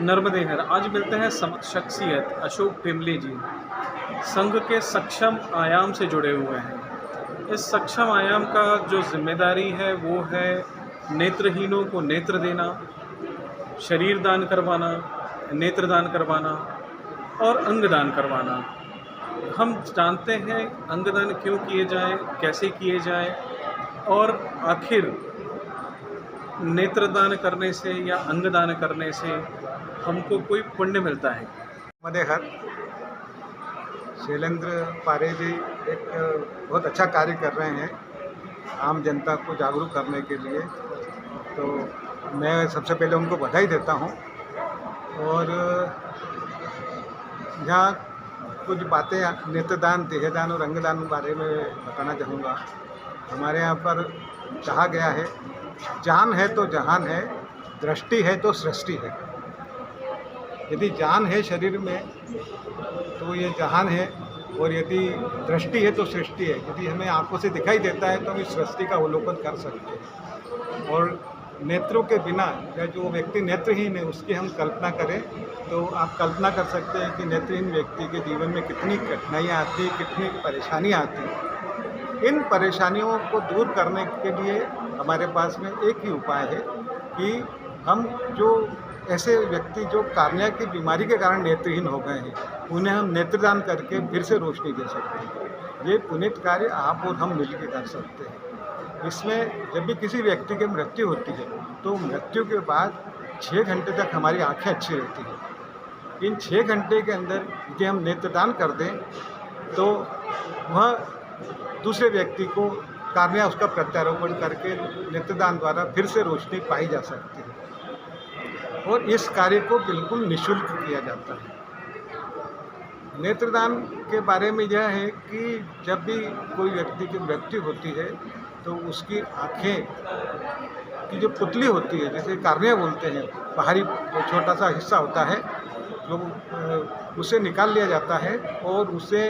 नर्मदेहर आज मिलते हैं शख्सियत अशोक टिमली जी। संघ के सक्षम आयाम से जुड़े हुए हैं। इस सक्षम आयाम का जो जिम्मेदारी है वो है नेत्रहीनों को नेत्र देना, शरीर दान करवाना, नेत्र दान करवाना और अंग दान करवाना। हम जानते हैं अंगदान क्यों किए जाए, कैसे किए जाए और आखिर नेत्रदान करने से या अंगदान करने से हमको कोई पुण्य मिलता है। मदेहर शैलेंद्र पारे जी एक बहुत अच्छा कार्य कर रहे हैं आम जनता को जागरूक करने के लिए, तो मैं सबसे पहले उनको बधाई देता हूं। और यहाँ कुछ बातें नेत्रदान, देहदान और अंगदान के बारे में बताना चाहूँगा। हमारे यहाँ पर कहा गया है, जान है तो जहान है, दृष्टि है तो सृष्टि है। यदि जान है शरीर में तो ये जहान है, और यदि दृष्टि है तो सृष्टि है। यदि हमें आंखों से दिखाई देता है तो हम इस सृष्टि का अवलोकन कर सकते हैं। और नेत्रों के बिना या जो व्यक्ति नेत्रहीन है उसकी हम कल्पना करें तो आप कल्पना कर सकते हैं कि नेत्रहीन व्यक्ति के जीवन में कितनी कठिनाइयाँ आती, कितनी परेशानियाँ आती। इन परेशानियों को दूर करने के लिए हमारे पास में एक ही उपाय है कि हम जो ऐसे व्यक्ति जो कार्निया की बीमारी के कारण नेत्रहीन हो गए हैं उन्हें हम नेत्रदान करके फिर से रोशनी दे सकते हैं। ये पुनीत कार्य आप और हम मिलकर कर सकते हैं। इसमें जब भी किसी व्यक्ति की मृत्यु होती है तो मृत्यु के बाद 6 घंटे तक हमारी आंखें अच्छी रहती हैं। इन 6 घंटे के अंदर यदि हम नेत्रदान कर दें तो वह दूसरे व्यक्ति को कार्निया उसका प्रत्यारोपण करके नेत्रदान द्वारा फिर से रोशनी पाई जा सकती है। और इस कार्य को बिल्कुल निःशुल्क किया जाता है। नेत्रदान के बारे में यह है कि जब भी कोई व्यक्ति की मृत्यु होती है तो उसकी आँखें की जो पुतली होती है, जैसे कार्निया बोलते हैं, बाहरी छोटा सा हिस्सा होता है जो उसे निकाल लिया जाता है और उसे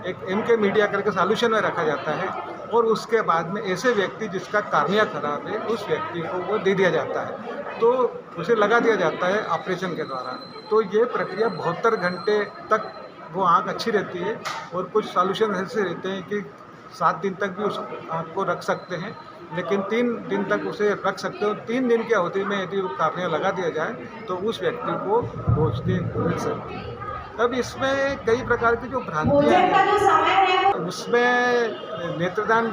एक MK मीडिया करके सॉल्यूशन में रखा जाता है। और उसके बाद में ऐसे व्यक्ति जिसका कार्निया खराब है उस व्यक्ति को वो दे दिया जाता है, तो उसे लगा दिया जाता है ऑपरेशन के द्वारा। तो ये प्रक्रिया 72 घंटे तक वो आँख अच्छी रहती है। और कुछ सॉल्यूशन ऐसे रहते हैं कि 7 दिन तक भी उस आँख को रख सकते हैं, लेकिन 3 दिन तक उसे रख सकते हो। 3 दिन की अवधि में यदि वो कार्निया लगा दिया जाए तो उस व्यक्ति को रोशनी मिल सकती है। अब इसमें कई प्रकार की जो भ्रांतियाँ हैं, उसमें नेत्रदान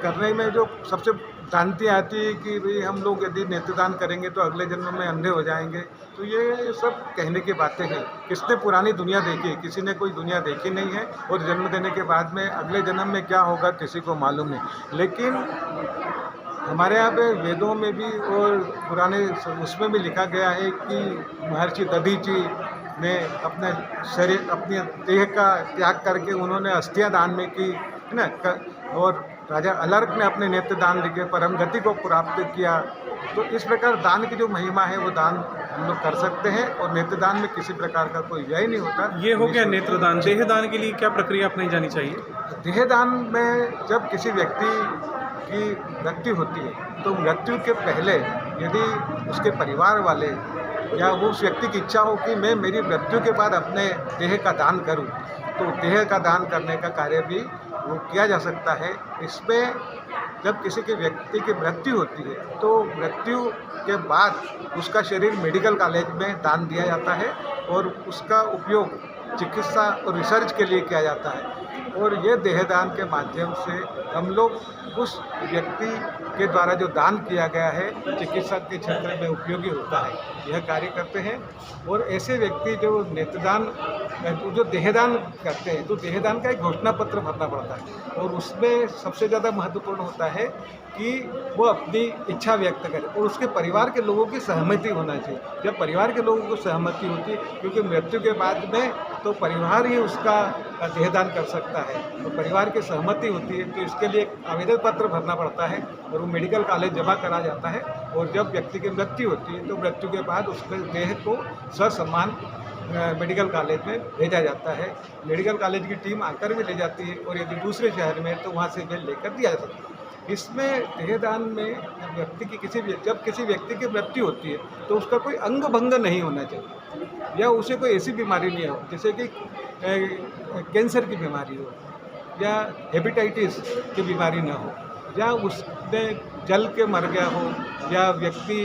करने में जो सबसे भ्रांतियाँ आती है कि भाई हम लोग यदि नेत्रदान करेंगे तो अगले जन्म में अंधे हो जाएंगे। तो ये सब कहने की बातें हैं। किसने पुरानी दुनिया देखी है? किसी ने कोई दुनिया देखी नहीं है। और जन्म देने के बाद में अगले जन्म में क्या होगा किसी को मालूम नहीं। लेकिन हमारे यहाँ पे वेदों में भी और पुराने उसमें भी लिखा गया है कि महर्षि दधीची ने अपने शरीर, अपने देह का त्याग करके उन्होंने अस्थियाँ दान में की, है ना। और राजा अलर्क ने अपने नेत्र दान देके परम गति को प्राप्त किया। तो इस प्रकार दान की जो महिमा है वो दान हम लोग कर सकते हैं। और नेत्रदान में किसी प्रकार का कोई व्यय नहीं होता। ये हो गया नेत्रदान। देहदान के लिए क्या प्रक्रिया अपनाई जानी चाहिए? देहदान में जब किसी व्यक्ति की मृत्यु होती है तो मृत्यु के पहले यदि उसके परिवार वाले या वो उस व्यक्ति की इच्छा हो कि मैं मेरी मृत्यु के बाद अपने देह का दान करूं, तो देह का दान करने का कार्य भी वो किया जा सकता है। इसमें जब किसी के व्यक्ति की मृत्यु होती है तो मृत्यु के बाद उसका शरीर मेडिकल कॉलेज में दान दिया जाता है और उसका उपयोग चिकित्सा और रिसर्च के लिए किया जाता है। और ये देहदान के माध्यम से हम लोग उस व्यक्ति के द्वारा जो दान किया गया है चिकित्सा के क्षेत्र में उपयोगी होता है, यह कार्य करते हैं। और ऐसे व्यक्ति जो नेत्रदान जो देहदान करते हैं तो देहदान का एक घोषणा पत्र भरना पड़ता है। और उसमें सबसे ज़्यादा महत्वपूर्ण होता है कि वो अपनी इच्छा व्यक्त करे और उसके परिवार के लोगों की सहमति होना चाहिए। जब परिवार के लोगों को सहमति होती है, क्योंकि मृत्यु के बाद में तो परिवार ही उसका देहदान कर सकता है, तो परिवार की सहमति होती है। तो इसके लिए एक आवेदन पत्र भरना पड़ता है और वो मेडिकल कॉलेज जमा करा जाता है। और जब व्यक्ति की मृत्यु होती है तो मृत्यु के बाद उसके देह को ससम्मान मेडिकल कॉलेज में भेजा जाता है। मेडिकल कॉलेज की टीम आकर भी ले जाती है और यदि दूसरे शहर में तो वहाँ से भी लेकर दिया जा सकता है। इसमें देहदान में व्यक्ति की जब किसी व्यक्ति की मृत्यु होती है तो उसका कोई अंग भंग नहीं होना चाहिए, या उसे कोई ऐसी बीमारी नहीं हो जैसे कि कैंसर की बीमारी हो, या हेपेटाइटिस की बीमारी ना हो, या उसने जल के मर गया हो, या व्यक्ति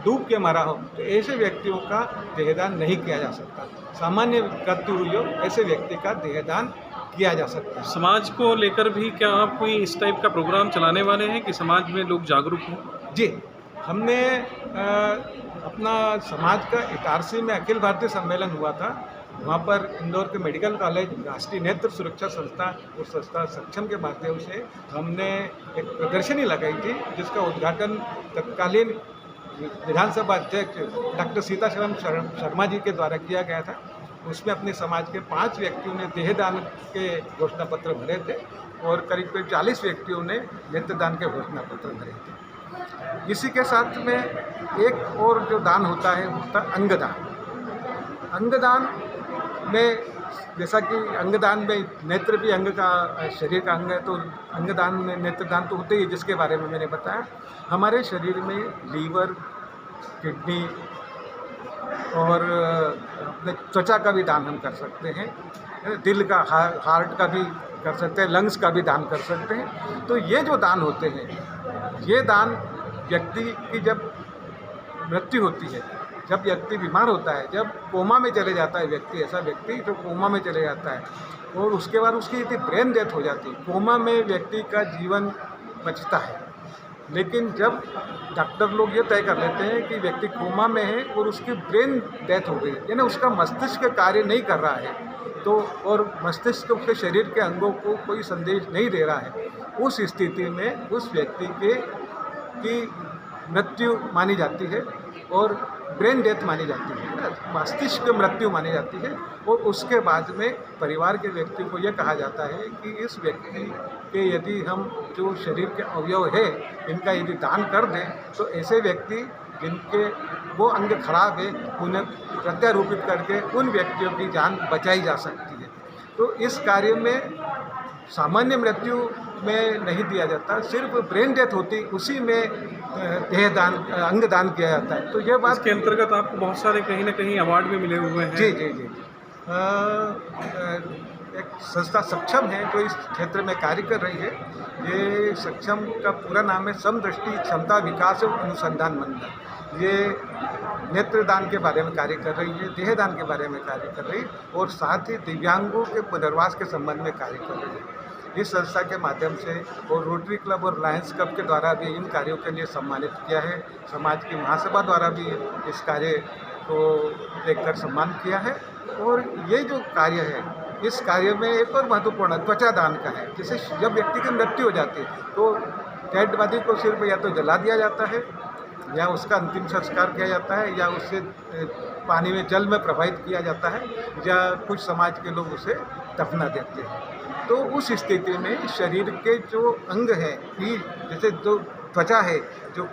डूब के मरा हो, तो ऐसे व्यक्तियों का देहदान नहीं किया जा सकता। सामान्य मृत्यु हुई हो ऐसे व्यक्ति का देहदान किया जा सकता है। समाज को लेकर भी क्या आप कोई इस टाइप का प्रोग्राम चलाने वाले हैं कि समाज में लोग जागरूक हों? जी, हमने अपना समाज का इटारसी में अखिल भारतीय सम्मेलन हुआ था। वहाँ पर इंदौर के मेडिकल कॉलेज, राष्ट्रीय नेत्र सुरक्षा संस्था और संस्था सक्षम के माध्यम से हमने एक प्रदर्शनी लगाई थी, जिसका उद्घाटन तत्कालीन विधानसभा अध्यक्ष डॉक्टर सीताराम शर्मा जी के द्वारा किया गया था। उसमें अपने समाज के 5 व्यक्तियों ने देहदान के घोषणा पत्र भरे थे और करीब 40 व्यक्तियों ने नेत्रदान के घोषणा पत्र भरे थे। इसी के साथ में एक और जो दान होता है वो होता है अंगदान। अंगदान में जैसा कि अंगदान में नेत्र भी अंग का, शरीर का अंग है, तो अंगदान में नेत्रदान तो होते ही, जिसके बारे में मैंने बताया। हमारे शरीर में लीवर, किडनी और अपने त्वचा का भी दान हम कर सकते हैं, दिल का, हार्ट का भी कर सकते हैं, लंग्स का भी दान कर सकते हैं। तो ये जो दान होते हैं, ये दान व्यक्ति की जब मृत्यु होती है, जब व्यक्ति बीमार होता है, जब कोमा में चले जाता है व्यक्ति, ऐसा व्यक्ति जो कोमा में चले जाता है और उसके बाद उसकी यदि ब्रेन डेथ हो जाती है, कोमा में व्यक्ति का जीवन बचता है। लेकिन जब डॉक्टर लोग ये तय कर लेते हैं कि व्यक्ति कोमा में है और उसकी ब्रेन डेथ हो गई, यानी उसका मस्तिष्क कार्य नहीं कर रहा है, तो और मस्तिष्क उसके शरीर के अंगों को कोई संदेश नहीं दे रहा है, उस स्थिति में उस व्यक्ति की मृत्यु मानी जाती है और ब्रेन डेथ मानी जाती है, मस्तिष्क मृत्यु मानी जाती है। और उसके बाद में परिवार के व्यक्ति को यह कहा जाता है कि इस व्यक्ति के यदि हम जो शरीर के अवयव है इनका यदि दान कर दें, तो ऐसे व्यक्ति जिनके वो अंग खराब है उन्हें प्रत्यारोपित करके उन व्यक्तियों की जान बचाई जा सकती है। तो इस कार्य में सामान्य मृत्यु में नहीं दिया जाता, सिर्फ ब्रेन डेथ होती उसी में देहदान, अंगदान किया जाता है। तो ये बात इसके अंतर्गत आपको बहुत सारे कहीं ना कहीं अवार्ड भी मिले हुए हैं। जी जी जी एक संस्था सक्षम है जो इस क्षेत्र में कार्य कर रही है। ये सक्षम का पूरा नाम है समदृष्टि क्षमता विकास एवं अनुसंधान मंडल। ये नेत्रदान के बारे में कार्य कर रही है, देहदान के बारे में कार्य कर रही है और साथ ही दिव्यांगों के पुनर्वास के संबंध में कार्य कर रही है। इस संस्था के माध्यम से और रोटरी क्लब और लायंस क्लब के द्वारा भी इन कार्यों के लिए सम्मानित किया है। समाज की महासभा द्वारा भी इस कार्य को देखकर सम्मान किया है। और ये जो कार्य है, इस कार्य में एक और महत्वपूर्ण त्वचा दान का है। जैसे जब व्यक्ति की मृत्यु हो जाती है तो डेड बॉडी को सिर्फ या तो जला दिया जाता है, या उसका अंतिम संस्कार किया जाता है, या उससे पानी में, जल में प्रवाहित किया जाता है, या कुछ समाज के लोग उसे दफना देते हैं। तो उस स्थिति में शरीर के जो अंग हैं, जैसे जो त्वचा है, जो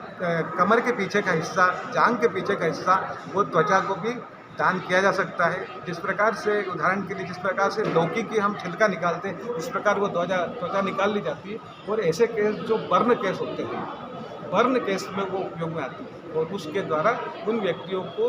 कमर के पीछे का हिस्सा, जांघ के पीछे का हिस्सा, वो त्वचा को भी दान किया जा सकता है। जिस प्रकार से, उदाहरण के लिए, जिस प्रकार से लौकी की हम छिलका निकालते हैं, इस प्रकार वो त्वचा निकाल ली जाती है। और ऐसे केस जो बर्न केस होते हैं, बर्न केस में वो उपयोग में आती है और उसके द्वारा उन व्यक्तियों को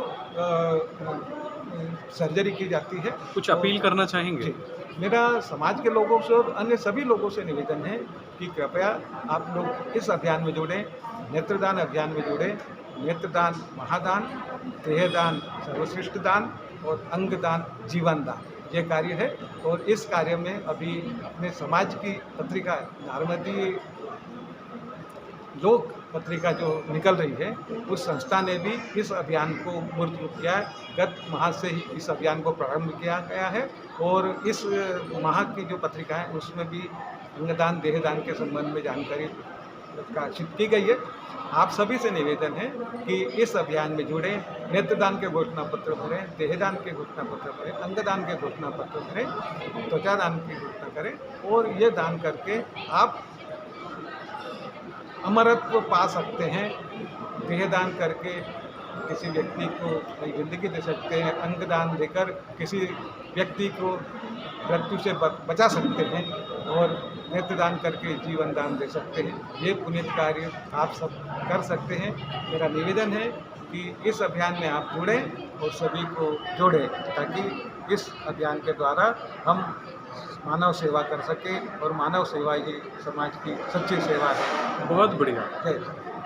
सर्जरी की जाती है। कुछ अपील करना चाहेंगे? मेरा समाज के लोगों से और अन्य सभी लोगों से निवेदन है कि कृपया आप लोग इस अभियान में जुड़ें, नेत्रदान अभियान में जुड़ें। नेत्रदान महादान, देहदान सर्वश्रेष्ठ दान और अंगदान जीवन दान, ये कार्य है। और इस कार्य में अभी अपने समाज की पत्रिका नारमती लोक पत्रिका जो निकल रही है, उस संस्था ने भी इस अभियान को मूर्त रूप किया है। गत माह से ही इस अभियान को प्रारंभ किया गया है और इस माह की जो पत्रिका है उसमें भी अंगदान देहदान के संबंध में जानकारी प्रकाशित की गई है। आप सभी से निवेदन है कि इस अभियान में जुड़ें, नेत्रदान के घोषणा पत्र भरें, देहदान के घोषणा पत्र भरें, अंगदान के घोषणा पत्र भरें, त्वचा दान की घोषणा करें और ये दान करके आप अमरत्व पा सकते हैं। देहदान करके किसी व्यक्ति को नई जिंदगी दे सकते हैं, अंगदान देकर किसी व्यक्ति को मृत्यु से बचा सकते हैं। और नेत्रदान करके जीवन दान दे सकते हैं। ये पुण्य कार्य आप सब कर सकते हैं। मेरा निवेदन है कि इस अभियान में आप जुड़ें और सभी को जोड़ें, ताकि इस अभियान के द्वारा हम मानव सेवा कर सकें, और मानव सेवा ही समाज की सच्ची सेवा है। बहुत बढ़िया। जय हिंद।